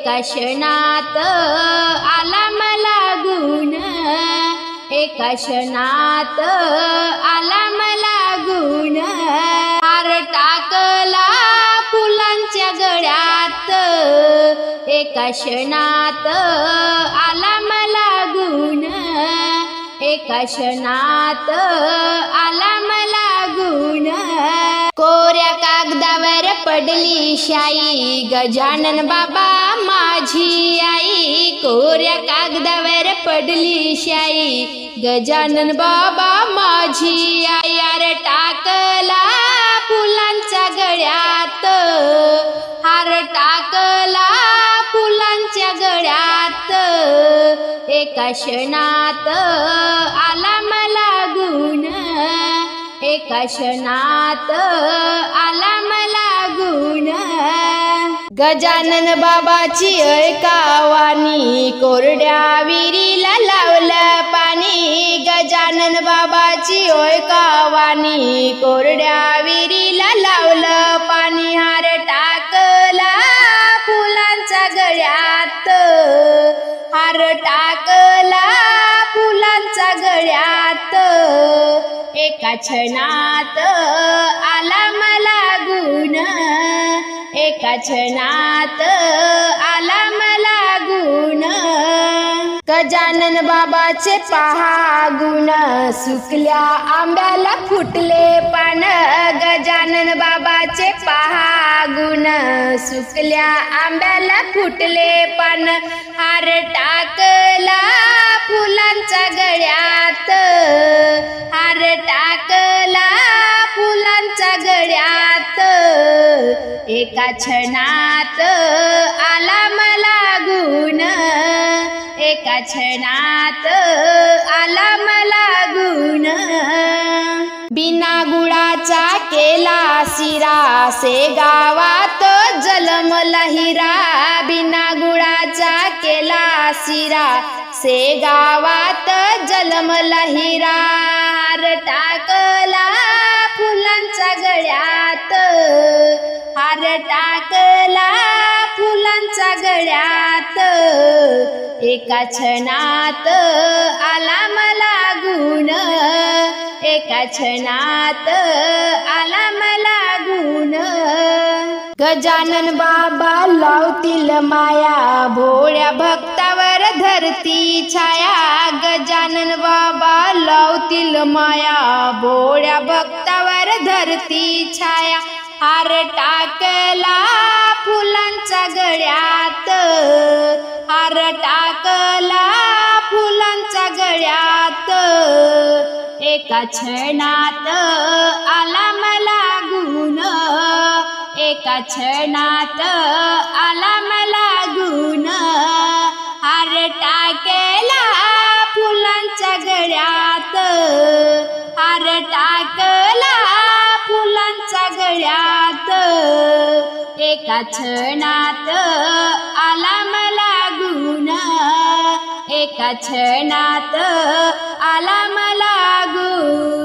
एका क्षणात आला मला गुण, एका क्षणात आला मला गुण. हार टाकला फुलांच्या गळ्यात, एका क्षणात आला मला गुण, एका क्षणात आला मला गुण. कोऱ्या कागदावर पडली शाई, गजानन बाबा माझी आई. कोऱ्या कागदावर पडली शाई, गजानन बाबा माझी आई. हार टाकला फुलांच्या गळ्यात, हार टाकला फुलांच्या गळ्यात, एका क्षणात आला मला गुण, एका क्षणात आला मला गुण. गजानन बाबाची ऐकावानी, कोरड्या विहिरीला लावलं पाणी. गजानन बाबाची ऐकावानी, कोरड्या विहिरीला लावलं पाणी. हार टाकला फुलांच्या गळ्यात, हार टाकला फुलांच्या गळ्यात, एका क्षणात आला मला गुण, एका क्षणात आला मला गुण. गजानन बाबाचे पहा गुण, सुकल्या आंब्याला फुटले पान. गजानन बाबाचे पहा गुण, सुकल्या आंब्याला फुटले पान. हार टाकला फुलांच्या गळ्यात, हार टाकला फुलांच्या गळ्यात, एका क्षणात आला मला गुण, एका क्षणात आला मला गुण. बिना गुळाचा केला शिरा, से गावात जलमला हिरा. बिना गुळाचा केला शिरा, से गावात जलमला हिरा. हार टाकला फुलांच्या गळ्यात, हार टाकला फुलांच्या गळ्यात, एका क्षणात आला मला गुण, एका क्षणात आला मला गुण. गजानन बाबा लावतील माया, भोळ्या भक्तावर धरती छाया. गजानन बाबा लावतील माया, भोळ्या भक्तावर धरती छाया. हार टाकला फुलांच्या गळ्यात, हार टाकला फुलांच्या गळ्यात, एका क्षणात आला मला गुण, एका क्षणात आला मला गुण. हार टाकला फुलांच्या गळ्यात, हार टाकला फुलांच्या गळ्यात, एका क्षणात आला मला गुण, एका क्षणात आला मला गुण.